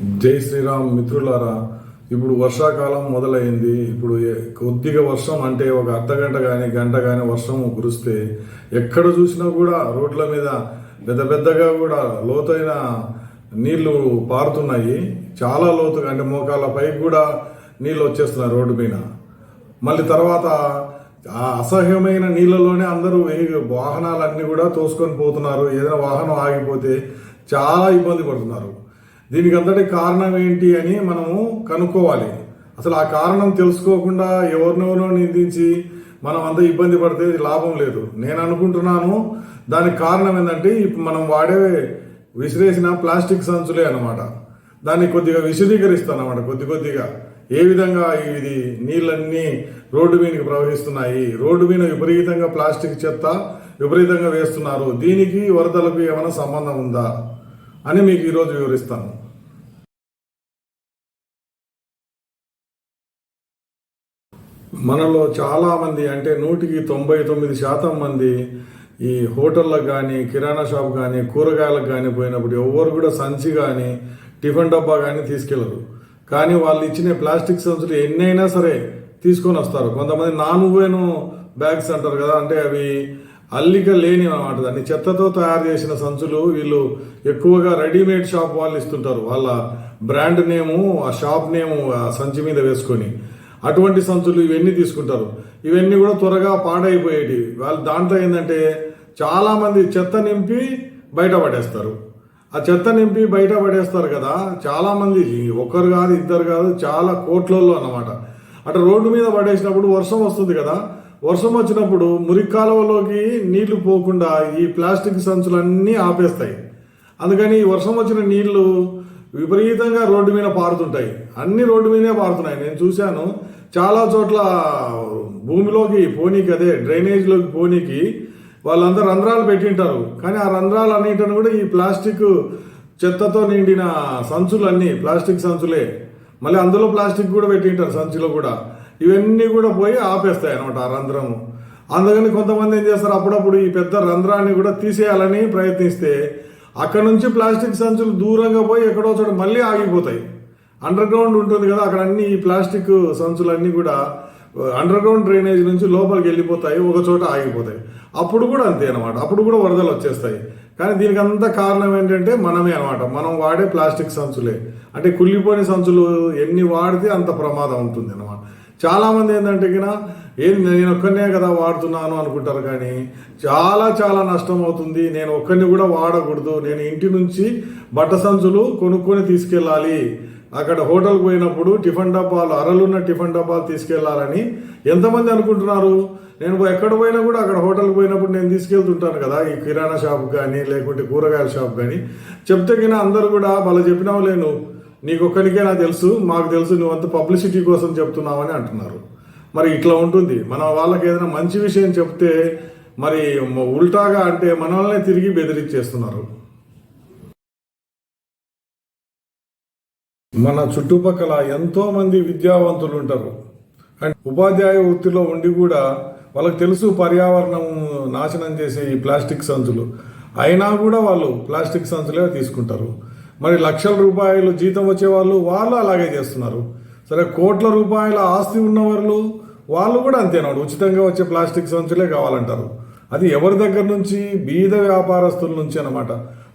జై శ్రీరామ్ మిత్రులారా, ఇప్పుడు వర్షాకాలం మొదలైంది. ఇప్పుడు కొద్దిగా వర్షం అంటే ఒక అర్ధగంట కానీ గంట కానీ వర్షం కురిస్తే ఎక్కడ చూసినా కూడా రోడ్ల మీద పెద్ద పెద్దగా కూడా లోతైన నీళ్లు పారుతున్నాయి. చాలా లోతుగా అంటే మోకాళ్ళ పైకి కూడా నీళ్ళు వచ్చేస్తున్నాయి రోడ్డు మీద. మళ్ళీ తర్వాత ఆ అసహ్యమైన నీళ్ళలోనే అందరూ వాహనాలన్నీ కూడా తోసుకొని పోతున్నారు. ఏదైనా వాహనం ఆగిపోతే చాలా ఇబ్బంది పడుతున్నారు. దీనికి అంతటి కారణం ఏంటి అని మనము కనుక్కోవాలి. అసలు ఆ కారణం తెలుసుకోకుండా ఎవరినెవరో నిందించి మనం అంత ఇబ్బంది పడితే లాభం లేదు. నేను అనుకుంటున్నాను దానికి కారణం ఏంటంటే ఇప్పుడు మనం వాడే విసిరేసిన ప్లాస్టిక్ సంచులే అన్నమాట. దాన్ని కొద్దిగా విశదీకరిస్తానమాట. కొద్దిగా ఏ విధంగా ఇది నీళ్ళన్నీ రోడ్డు మీదకి ప్రవహిస్తున్నాయి, రోడ్డు మీద విపరీతంగా ప్లాస్టిక్ చెత్త విపరీతంగా వేస్తున్నారు, దీనికి వరదలకు ఏమైనా సంబంధం ఉందా అని మీకు ఈరోజు వివరిస్తాను. మనలో చాలామంది అంటే 99% మంది ఈ హోటళ్ళకు కానీ కిరాణా షాప్ కానీ కూరగాయలకు కానీ పోయినప్పుడు ఎవరు కూడా సంచి కానీ టిఫిన్ డబ్బా కానీ తీసుకెళ్లరు. కానీ వాళ్ళు ఇచ్చిన ప్లాస్టిక్ సంచులు ఎన్నైనా సరే తీసుకొని వస్తారు. కొంతమంది నానువేను బ్యాగ్స్ అంటారు కదా, అంటే అవి అల్లిక లేని అన్నమాట. దాన్ని చెత్తతో తయారు చేసిన సంచులు వీళ్ళు ఎక్కువగా రెడీమేడ్ షాప్ వాళ్ళు ఇస్తుంటారు. వాళ్ళ బ్రాండ్ నేము ఆ షాప్ నేము ఆ సంచి మీద వేసుకొని అటువంటి సంచులు ఇవన్నీ తీసుకుంటారు. ఇవన్నీ కూడా త్వరగా పాడైపోయేవి. వాళ్ళు దాంట్లో ఏంటంటే చాలా మంది చెత్త నింపి బయట పడేస్తారు. ఆ చెత్త నింపి బయట పడేస్తారు కదా, చాలా మంది ఒకరు కాదు ఇద్దరు కాదు చాలా కోట్లలో అన్నమాట. అటు రోడ్డు మీద పడేసినప్పుడు వర్షం వస్తుంది కదా, వర్షం వచ్చినప్పుడు మురికి కాలువలోకి నీళ్లు పోకుండా ఈ ప్లాస్టిక్ సంచులన్నీ ఆపేస్తాయి. అందుకని ఈ వర్షం వచ్చిన నీళ్లు విపరీతంగా రోడ్డు మీద పారుతుంటాయి. అన్ని రోడ్డు మీదే పారుతున్నాయి. నేను చూశాను చాలా చోట్ల భూమిలోకి పోనీకి, అదే డ్రైనేజ్లోకి పోనీకి వాళ్ళందరూ రంధ్రాలు పెట్టింటారు. కానీ ఆ రంధ్రాలు అన్నింటిని కూడా ఈ ప్లాస్టిక్ చెత్తతో నిండిన సంచులు అన్నీ ప్లాస్టిక్ సంచులే. మళ్ళీ అందులో ప్లాస్టిక్ కూడా పెట్టింటారు సంచిలో కూడా. ఇవన్నీ కూడా పోయి ఆపేస్తాయి అనమాట ఆ రంధ్రము. అందుకని కొంతమంది ఏం చేస్తారు, అప్పుడప్పుడు ఈ పెద్ద రంధ్రాన్ని కూడా తీసేయాలని ప్రయత్నిస్తే అక్కడ నుంచి ప్లాస్టిక్ సంచులు దూరంగా పోయి ఎక్కడో చోట మళ్ళీ ఆగిపోతాయి. అండర్ గ్రౌండ్ ఉంటుంది కదా, అక్కడ అన్ని ఈ ప్లాస్టిక్ సంచులన్నీ కూడా అండర్ గ్రౌండ్ డ్రైనేజ్ నుంచి లోపలికి వెళ్ళిపోతాయి, ఒక చోట ఆగిపోతాయి. అప్పుడు కూడా అంతే అనమాట, అప్పుడు కూడా వరదలు వచ్చేస్తాయి. కానీ దీనికి అంతా కారణం ఏంటంటే మనమే అనమాట. మనం వాడే ప్లాస్టిక్ సంచులే. అంటే కుళ్ళిపోయిన సంచులు ఎన్ని వాడితే అంత ప్రమాదం ఉంటుంది అనమాట. చాలా మంది ఏంటంటే నేను ఒక్కనే కదా వాడుతున్నాను అనుకుంటారు, కానీ చాలా నష్టం అవుతుంది. నేను ఒక్కరిని కూడా వాడకూడదు, నేను ఇంటి నుంచి బట్ట సంచులు కొనుక్కొని తీసుకెళ్ళాలి, అక్కడ హోటల్కి పోయినప్పుడు టిఫిన్ డబ్బాలు అరలున్న టిఫిన్ డబ్బాలు తీసుకెళ్లాలని ఎంతమంది అనుకుంటున్నారు. నేను ఎక్కడ పోయినా కూడా అక్కడ హోటల్కి పోయినప్పుడు నేను తీసుకెళ్తుంటాను కదా, ఈ కిరాణా షాప్ కానీ లేకుంటే కూరగాయల షాప్ కానీ. చెప్తే అందరూ కూడా వాళ్ళు చెప్పినావు లేను, నీకు ఒక్కరికే నాకు తెలుసు, మాకు తెలుసు, నువ్వంత పబ్లిసిటీ కోసం చెప్తున్నావని అంటున్నారు. మరి ఇట్లా ఉంటుంది. మన వాళ్ళకి ఏదైనా మంచి విషయం చెప్తే మరి ఉల్టాగా అంటే మనల్నే తిరిగి బెదిరించేస్తున్నారు. మన చుట్టుపక్కల ఎంతో మంది విద్యావంతులు ఉంటారు అండ్ ఉపాధ్యాయ వృత్తిలో ఉండి కూడా వాళ్ళకి తెలుసు పర్యావరణం నాశనం చేసే ఈ ప్లాస్టిక్ సంచులు, అయినా కూడా వాళ్ళు ప్లాస్టిక్ సంచులే తీసుకుంటారు. మరి లక్షల రూపాయలు జీతం వచ్చే వాళ్ళు అలాగే చేస్తున్నారు. సరే, కోట్ల రూపాయల ఆస్తి ఉన్నవాళ్ళు వాళ్ళు కూడా అంతేనాడు, ఉచితంగా వచ్చే ప్లాస్టిక్ సంచులే కావాలంటారు. అది ఎవరి దగ్గర నుంచి? బీద వ్యాపారస్తుల నుంచి అనమాట.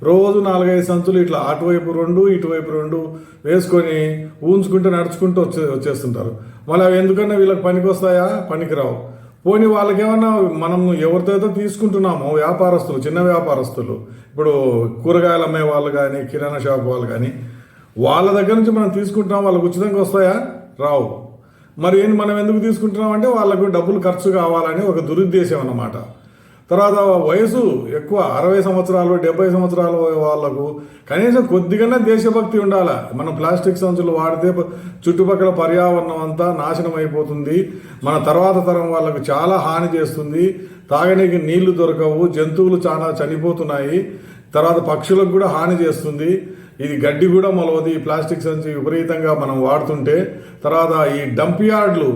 రోజు 4-5 సంచులు ఇట్లా అటువైపు 2 ఇటువైపు 2 వేసుకొని ఊంచుకుంటూ నడుచుకుంటూ వచ్చేస్తుంటారు. మళ్ళీ అవి ఎందుకన్నా వీళ్ళకి పనికి వస్తాయా? పనికిరావు. పోనీ వాళ్ళకేమన్నా మనం ఎవరితో తీసుకుంటున్నామో వ్యాపారస్తులు, చిన్న వ్యాపారస్తులు, ఇప్పుడు కూరగాయలు అమ్మే వాళ్ళు కానీ కిరాణా షాప్ వాళ్ళు కానీ, వాళ్ళ దగ్గర నుంచి మనం తీసుకుంటున్నాం, వాళ్ళకు ఉచితంగా వస్తాయా? రావు. మరి మనం ఎందుకు తీసుకుంటున్నాం అంటే వాళ్ళకు డబ్బులు ఖర్చు కావాలని ఒక దురుద్దేశం అన్నమాట. తర్వాత వయసు ఎక్కువ 60 సంవత్సరాలు 70 సంవత్సరాల వాళ్లకు కనీసం కొద్దిగానే దేశభక్తి ఉండాలి. మనం ప్లాస్టిక్ సంచులు వాడితే చుట్టుపక్కల పర్యావరణం అంతా నాశనం అయిపోతుంది, మన తర్వాత తరం వాళ్ళకు చాలా హాని చేస్తుంది, తాగడానికి నీళ్లు దొరకవు, జంతువులు చాలా చనిపోతున్నాయి, తర్వాత పక్షులకు కూడా హాని చేస్తుంది, ఇది గడ్డి కూడా మొలవదు ఈ ప్లాస్టిక్ సంచి విపరీతంగా మనం వాడుతుంటే. తర్వాత ఈ డంప్ యార్డ్లు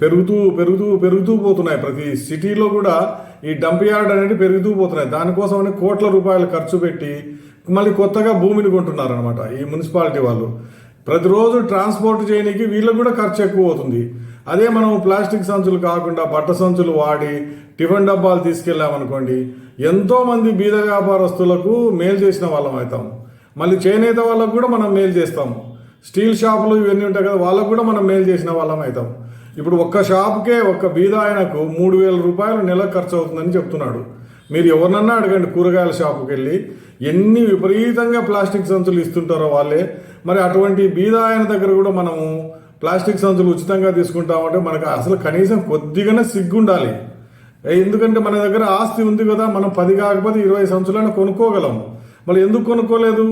పెరుగుతూ పోతున్నాయి. ప్రతి సిటీలో కూడా ఈ డంప్ యార్డ్ అనేది పెరుగుతూ పోతున్నాయి. దానికోసమని కోట్ల రూపాయలు ఖర్చు పెట్టి మళ్ళీ కొత్తగా భూమిని కొంటున్నారనమాట ఈ మున్సిపాలిటీ వాళ్ళు. ప్రతిరోజు ట్రాన్స్పోర్ట్ చేయడానికి వీళ్ళకి కూడా ఖర్చు ఎక్కువ అవుతుంది. అదే మనం ప్లాస్టిక్ సంచులు కాకుండా బట్ట సంచులు వాడి టిఫిన్ డబ్బాలు తీసుకెళ్ళామనుకోండి, ఎంతోమంది బీద వ్యాపారస్తులకు మేలు చేసిన వాళ్ళం అవుతాం. మళ్ళీ చేనేత వాళ్ళకు కూడా మనం మేలు చేస్తాము. స్టీల్ షాపులు ఇవన్నీ ఉంటాయి కదా, వాళ్ళకు కూడా మనం మేలు చేసిన వాళ్ళం అవుతాం. ఇప్పుడు ఒక్క షాపుకే ఒక్క బీద ఆయనకు 3,000 రూపాయలు నెలకు ఖర్చు అవుతుందని చెప్తున్నాడు. మీరు ఎవరినన్నా అడగండి, కూరగాయల షాపుకి వెళ్ళి ఎన్ని విపరీతంగా ప్లాస్టిక్ సంచులు ఇస్తుంటారో వాళ్ళే. మరి అటువంటి బీద ఆయన దగ్గర కూడా మనము ప్లాస్టిక్ సంచులు ఉచితంగా తీసుకుంటామంటే మనకు అసలు కనీసం కొద్దిగానే సిగ్గుండాలి. ఎందుకంటే మన దగ్గర ఆస్తి ఉంది కదా, మనం 10 కాకపోతే 20 సంచులైనా కొనుక్కోగలము. మళ్ళీ ఎందుకు కొనుక్కోలేదు?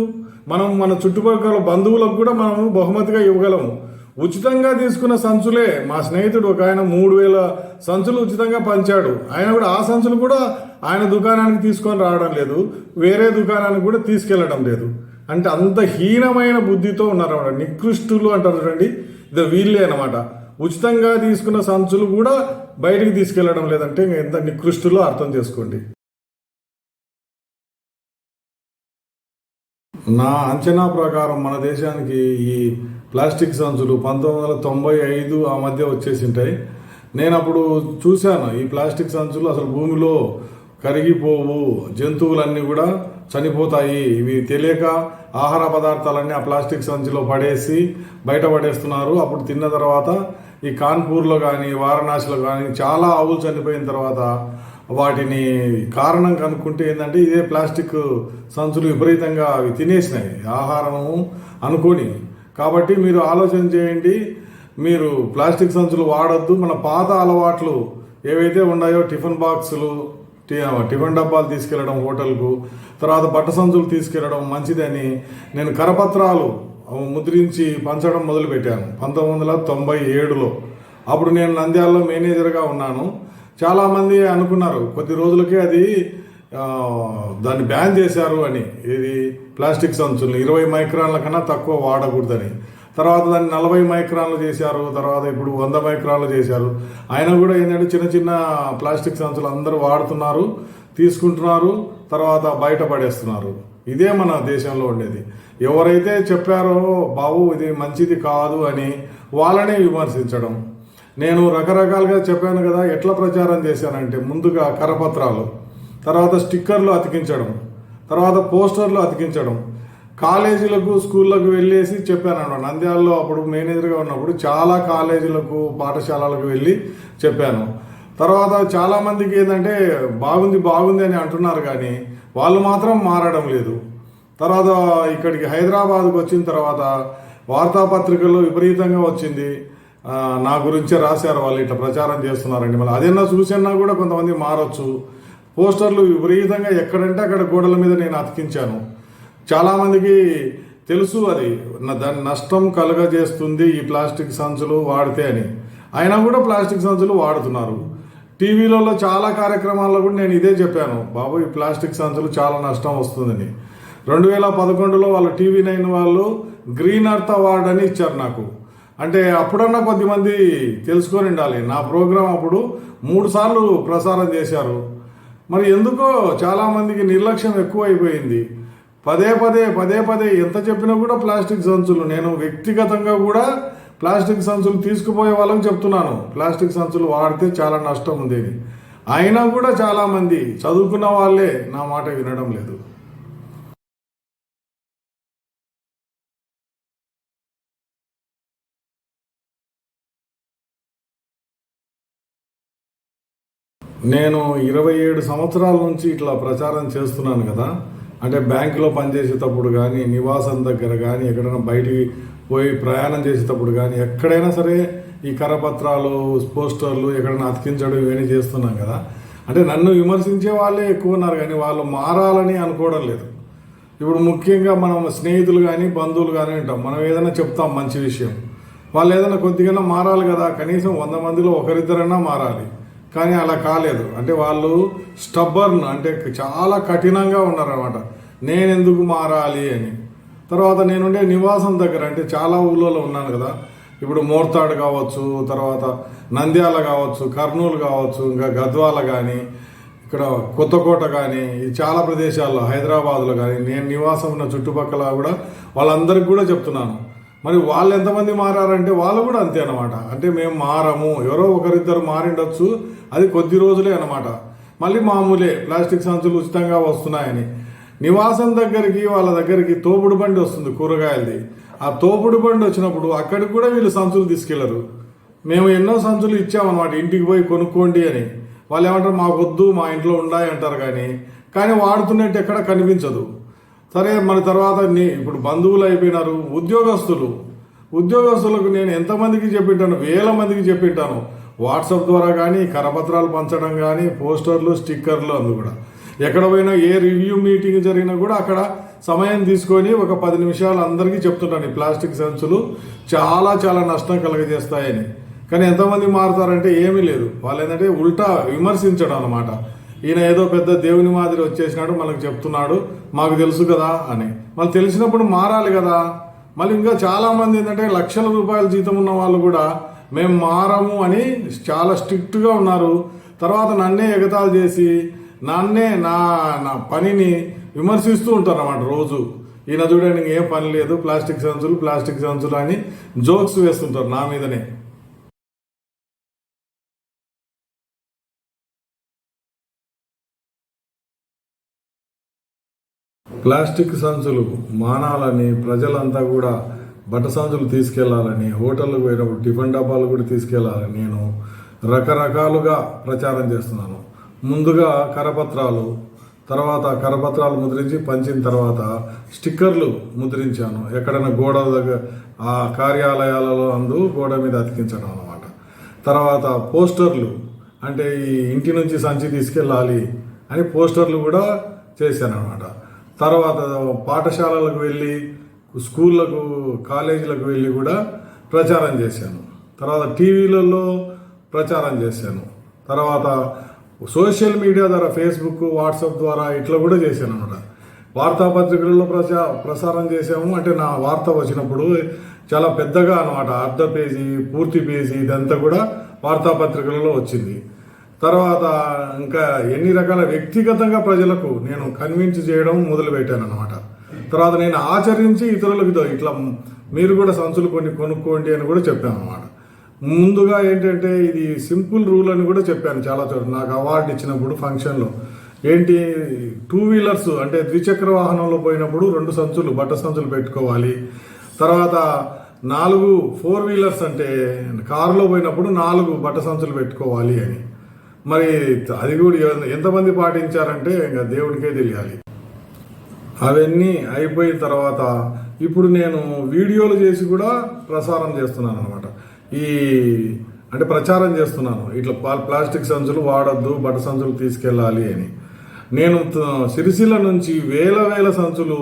మనం మన చుట్టుపక్కల బంధువులకు కూడా మనము బహుమతిగా ఇవ్వగలము. ఉచితంగా తీసుకున్న సంచులే, మా స్నేహితుడు ఒక ఆయన 3,000 సంచులు ఉచితంగా పంచాడు. ఆయన కూడా ఆ సంచులు కూడా ఆయన దుకాణానికి తీసుకొని రావడం లేదు, వేరే దుకాణానికి కూడా తీసుకెళ్లడం లేదు. అంటే అంత హీనమైన బుద్ధితో ఉన్నారన్నమాట. నికృష్టులు అంటారు చూడండి, ఇది వీళ్ళే అనమాట. ఉచితంగా తీసుకున్న సంచులు కూడా బయటికి తీసుకెళ్లడం లేదంటే ఎంత నికృష్టులో అర్థం చేసుకోండి. నా అంచనా ప్రకారం మన దేశానికి ఈ ప్లాస్టిక్ సంచులు 1995 ఆ మధ్య వచ్చేసింటాయి. నేను అప్పుడు చూశాను ఈ ప్లాస్టిక్ సంచులు అసలు భూమిలో కరిగిపోవు, జంతువులన్నీ కూడా చనిపోతాయి. ఇవి తెలియక ఆహార పదార్థాలన్నీ ఆ ప్లాస్టిక్ సంచిలో పడేసి బయట పడేస్తున్నారు. అప్పుడు తిన్న తర్వాత ఈ కాన్పూర్లో కానీ వారణాసిలో కానీ చాలా ఆవులు చనిపోయిన తర్వాత వాటిని కారణం కనుక్కుంటే ఏంటంటే ఇదే ప్లాస్టిక్ సంచులు విపరీతంగా అవి తినేసినాయి ఆహారము అనుకొని. కాబట్టి మీరు ఆలోచన చేయండి, మీరు ప్లాస్టిక్ సంచులు వాడొద్దు. మన పాత అలవాట్లు ఏవైతే ఉన్నాయో, టిఫిన్ బాక్సులు, టిఫిన్ డబ్బాలు తీసుకెళ్లడం హోటల్కు, తర్వాత బట్ట సంచులు తీసుకెళ్లడం మంచిదని నేను కరపత్రాలు ముద్రించి పంచడం మొదలుపెట్టాను 1997లో. అప్పుడు నేను నంద్యాలలో మేనేజర్గా ఉన్నాను. చాలామంది అనుకున్నారు కొద్ది రోజులకే అది దాన్ని బ్యాన్ చేశారు అని, ఇది ప్లాస్టిక్ సంచులు 20 మైక్రాన్ల కన్నా తక్కువ వాడకూడదని. తర్వాత దాన్ని 40 మైక్రాన్లు చేశారు, తర్వాత ఇప్పుడు 100 మైక్రాన్లు చేశారు. అయినా కూడా ఏంటంటే చిన్న చిన్న ప్లాస్టిక్ సంచులు అందరూ వాడుతున్నారు, తీసుకుంటున్నారు, తర్వాత బయట పడేస్తున్నారు. ఇదే మన దేశంలో ఉండేది. ఎవరైతే చెప్పారో బాబు ఇది మంచిది కాదు అని వాళ్ళనే విమర్శించడం. నేను రకరకాలుగా చెప్పాను కదా, ఎట్లా ప్రచారం చేశానంటే ముందుగా కరపత్రాలు, తర్వాత స్టిక్కర్లు అతికించడం, తర్వాత పోస్టర్లు అతికించడం, కాలేజీలకు స్కూళ్ళకు వెళ్ళేసి చెప్పాను. నంద్యాలలో అప్పుడు మేనేజర్గా ఉన్నప్పుడు చాలా కాలేజీలకు పాఠశాలలకు వెళ్ళి చెప్పాను. తర్వాత చాలామందికి ఏంటంటే బాగుంది అని అంటున్నారు, కానీ వాళ్ళు మాత్రం మారడం లేదు. తర్వాత ఇక్కడికి హైదరాబాద్కు వచ్చిన తర్వాత వార్తాపత్రికల్లో విపరీతంగా వచ్చింది, నా గురించే రాశారు, వాళ్ళు ఇట్లా ప్రచారం చేస్తున్నారండి. మళ్ళీ అదేనా చూసినా కూడా కొంతమంది మారొచ్చు. పోస్టర్లు విపరీతంగా ఎక్కడంటే అక్కడ గోడల మీద నేను అతికించాను. చాలామందికి తెలుసు అది దాని నష్టం కలుగజేస్తుంది ఈ ప్లాస్టిక్ సంచులు వాడితే అని, అయినా కూడా ప్లాస్టిక్ సంచులు వాడుతున్నారు. టీవీలలో చాలా కార్యక్రమాల్లో కూడా నేను ఇదే చెప్పాను, బాబు ఈ ప్లాస్టిక్ సంచులు చాలా నష్టం వస్తుందని. 2011లో వాళ్ళు TV9 వాళ్ళు గ్రీన్ అర్త్ అవార్డు అని ఇచ్చారు నాకు. అంటే అప్పుడన్నా కొద్దిమంది తెలుసుకొని ఉండాలి. నా ప్రోగ్రాం అప్పుడు 3 సార్లు ప్రసారం చేశారు. మరి ఎందుకో చాలామందికి నిర్లక్ష్యం ఎక్కువ అయిపోయింది. పదే పదే ఎంత చెప్పినా కూడా ప్లాస్టిక్ సంచులు. నేను వ్యక్తిగతంగా కూడా ప్లాస్టిక్ సంచులు తీసుకుపోయే వాళ్ళని చెప్తున్నాను, ప్లాస్టిక్ సంచులు వాడితే చాలా నష్టం ఉంది అని. అయినా కూడా చాలామంది చదువుకున్న వాళ్ళే నా మాట వినడం లేదు. నేను 27 సంవత్సరాల నుంచి ఇట్లా ప్రచారం చేస్తున్నాను కదా. అంటే బ్యాంకులో పనిచేసేటప్పుడు కానీ, నివాసం దగ్గర కానీ, ఎక్కడైనా బయటికి పోయి ప్రయాణం చేసేటప్పుడు కానీ, ఎక్కడైనా సరే ఈ కరపత్రాలు, పోస్టర్లు ఎక్కడైనా అతికించడం ఇవన్నీ చేస్తున్నాం కదా. అంటే నన్ను విమర్శించే వాళ్ళే ఎక్కువ ఉన్నారు, కానీ వాళ్ళు మారాలని అనుకోవడం లేదు. ఇప్పుడు ముఖ్యంగా మనం స్నేహితులు కానీ బంధువులు కానీ ఉంటాం, మనం ఏదైనా చెప్తాం మంచి విషయం, వాళ్ళు ఏదైనా కొద్దిగా మారాలి కదా, కనీసం 100 మందిలో ఒకరిద్దరైనా మారాలి. కానీ అలా కాలేదు. అంటే వాళ్ళు స్టబ్బర్న్, అంటే చాలా కఠినంగా ఉన్నారన్నమాట, నేనెందుకు మారాలి అని. తర్వాత నేనుండే నివాసం దగ్గర, అంటే చాలా ఊళ్ళలో ఉన్నాను కదా, ఇప్పుడు మోర్తాడు కావచ్చు, తర్వాత నంద్యాల కావచ్చు, కర్నూలు కావచ్చు, ఇంకా గద్వాల కానీ, ఇక్కడ కొత్తకోట కానీ చాలా ప్రదేశాల్లో హైదరాబాద్లో కానీ నేను నివాసం ఉన్న చుట్టుపక్కల కూడా వాళ్ళందరికీ కూడా చెప్తున్నాను. మరి వాళ్ళు ఎంతమంది మారారంటే వాళ్ళు కూడా అంతే అనమాట. అంటే మేము మారము, ఎవరో ఒకరిద్దరు మారిండొచ్చు, అది కొద్ది రోజులే అనమాట. మళ్ళీ మామూలే ప్లాస్టిక్ సంచులు ఉచితంగా వస్తున్నాయని. నివాసం దగ్గరికి వాళ్ళ దగ్గరికి తోపుడు బండి వస్తుంది కూరగాయలది. ఆ తోపుడు బండి వచ్చినప్పుడు అక్కడికి కూడా వీళ్ళు సంచులు తీసుకెళ్లరు. మేము ఎన్నో సంచులు ఇచ్చామన్నమాట, ఇంటికి పోయి కొనుక్కోండి అని. వాళ్ళు ఏమంటారు, మాకు వద్దు, మా ఇంట్లో ఉన్నాయి అంటారు. కానీ వాడుతున్నట్టు ఎక్కడ కనిపించదు. సరే, మన తర్వాత ఇప్పుడు బంధువులు అయిపోయినారు, ఉద్యోగస్తులకు నేను ఎంతమందికి చెప్పింటాను, వేల మందికి చెప్పింటాను. వాట్సాప్ ద్వారా కానీ, కరపత్రాలు పంచడం కానీ, పోస్టర్లు, స్టిక్కర్లు, అందు కూడా ఎక్కడ పోయినా ఏ రివ్యూ మీటింగ్ జరిగినా కూడా అక్కడ సమయం తీసుకొని ఒక 10 నిమిషాలు అందరికీ చెప్తుంటాను, ఈ ప్లాస్టిక్ సంచులు చాలా చాలా నష్టం కలగజేస్తాయని. కానీ ఎంతమంది మారుతారంటే ఏమీ లేదు. వాళ్ళు ఏంటంటే ఉల్టా విమర్శించడం అనమాట. ఈయన ఏదో పెద్ద దేవుని మాదిరి వచ్చేసినాడు, మనకు చెప్తున్నాడు, మాకు తెలుసు కదా అని. మళ్ళీ తెలిసినప్పుడు మారాలి కదా. మళ్ళీ ఇంకా చాలా మంది ఏంటంటే లక్షల రూపాయల జీతం ఉన్న వాళ్ళు కూడా మేము మారము అని చాలా స్ట్రిక్ట్గా ఉన్నారు. తర్వాత నన్నే ఎగతాళి చేసి నన్నే నా పనిని విమర్శిస్తూ ఉంటారు అన్నమాట రోజు. ఈయన చూడండి, ఏం పని లేదు, ప్లాస్టిక్ సంచులు అని జోక్స్ వేస్తుంటారు నా మీదనే. ప్లాస్టిక్ సంచులు మానాలని ప్రజలంతా కూడా బట్ట సంచులు తీసుకెళ్లాలని, హోటళ్ళకు పోయినప్పుడు టిఫిన్ డబ్బాలు కూడా తీసుకెళ్లాలని నేను రకరకాలుగా ప్రచారం చేస్తున్నాను. ముందుగా కరపత్రాలు, తర్వాత కరపత్రాలు ముద్రించి పంచిన తర్వాత స్టిక్కర్లు ముద్రించాను. ఎక్కడైనా గోడ దగ్గర ఆ కార్యాలయాలలో గోడ మీద అతికించడం అన్నమాట. తర్వాత పోస్టర్లు, అంటే ఈ ఇంటి నుంచి సంచి తీసుకెళ్ళాలి అని పోస్టర్లు కూడా చేశాను అనమాట. తర్వాత పాఠశాలలకు వెళ్ళి, స్కూళ్ళకు, కాలేజీలకు వెళ్ళి కూడా ప్రచారం చేశాను. తర్వాత టీవీలలో ప్రచారం చేశాను. తర్వాత సోషల్ మీడియా ద్వారా, ఫేస్బుక్, వాట్సాప్ ద్వారా ఇట్లా కూడా చేశాను అనమాట. వార్తాపత్రికలలో ప్రసారం చేసాము. అంటే నా వార్త వచ్చినప్పుడు చాలా పెద్దగా అనమాట, అర్ధ పేజీ, పూర్తి పేజీ, ఇదంతా కూడా వార్తాపత్రికలలో వచ్చింది. తర్వాత ఇంకా ఎన్ని రకాల వ్యక్తిగతంగా ప్రజలకు నేను కన్విన్స్ చేయడం మొదలుపెట్టాను అనమాట. తర్వాత నేను ఆచరించి ఇతరులకు ఇట్లా మీరు కూడా సంచులు కొనుక్కోండి అని కూడా చెప్పాను అనమాట. ముందుగా ఏంటంటే ఇది సింపుల్ రూల్ అని కూడా చెప్పాను చాలా చోట్ల. నాకు అవార్డు ఇచ్చినప్పుడు ఫంక్షన్లో ఏంటి, 2 వీలర్స్ అంటే ద్విచక్ర వాహనంలో పోయినప్పుడు 2 సంచులు, బట్ట సంచులు పెట్టుకోవాలి. తర్వాత 4 వీలర్స్ అంటే కారులో పోయినప్పుడు 4 బట్ట సంచులు పెట్టుకోవాలి అని. మరి అది కూడా ఎంతమంది పాటించారంటే ఇంకా దేవుడికే తెలియాలి. అవన్నీ అయిపోయిన తర్వాత ఇప్పుడు నేను వీడియోలు చేసి కూడా ప్రసారం చేస్తున్నాను అనమాట. అంటే ప్రచారం చేస్తున్నాను, ఇట్లా ప్లాస్టిక్ సంచులు వాడద్దు, బట్ట సంచులు తీసుకెళ్ళాలి అని. నేను సిరిసిల్ల నుంచి వేల సంచులు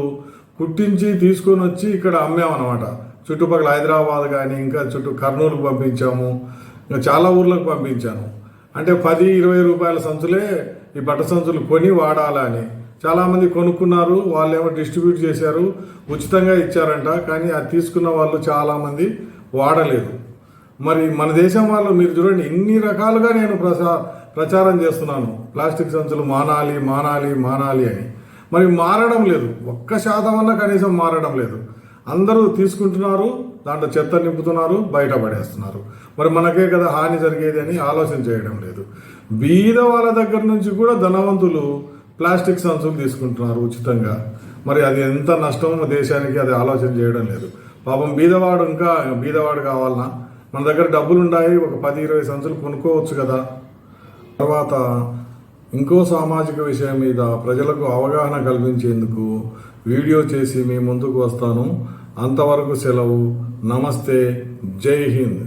కుట్టించి తీసుకొని వచ్చి ఇక్కడ అమ్మామన్నమాట. చుట్టుపక్కల హైదరాబాద్ కానీ, ఇంకా కర్నూలుకు పంపించాము, ఇంకా చాలా ఊర్లకు పంపించాను. అంటే 10-20 రూపాయల సంచులే ఈ బట్ట సంచులు కొని వాడాలని చాలామంది కొనుక్కున్నారు. వాళ్ళేమో డిస్ట్రిబ్యూట్ చేశారు, ఉచితంగా ఇచ్చారంట. కానీ అది తీసుకున్న వాళ్ళు చాలామంది వాడలేదు. మరి మన దేశం వాళ్ళు మీరు చూడండి, ఇన్ని రకాలుగా నేను ప్రచారం చేస్తున్నాను, ప్లాస్టిక్ సంచులు మానాలి అని. మరి మారడం లేదు, 1% అన్నా కనీసం మారడం లేదు. అందరూ తీసుకుంటున్నారు, దాంట్లో చెత్త నింపుతున్నారు, బయట పడేస్తున్నారు. మరి మనకే కదా హాని జరిగేది అని ఆలోచన చేయడం లేదు. బీద వాళ్ళ దగ్గర నుంచి కూడా ధనవంతులు ప్లాస్టిక్ సంచులు తీసుకుంటున్నారు ఉచితంగా. మరి అది ఎంత నష్టమో దేశానికి, అది ఆలోచన చేయడం లేదు. పాపం బీదవాడు కావాలన్నా మన దగ్గర డబ్బులు ఉన్నాయి, ఒక 10-20 సంచులు కొనుక్కోవచ్చు కదా. తర్వాత ఇంకో సామాజిక విషయం మీద ప్రజలకు అవగాహన కల్పించేందుకు వీడియో చేసి మీ ముందుకు వస్తాను. అంతవరకు సెలవు. నమస్తే. జై హింద్.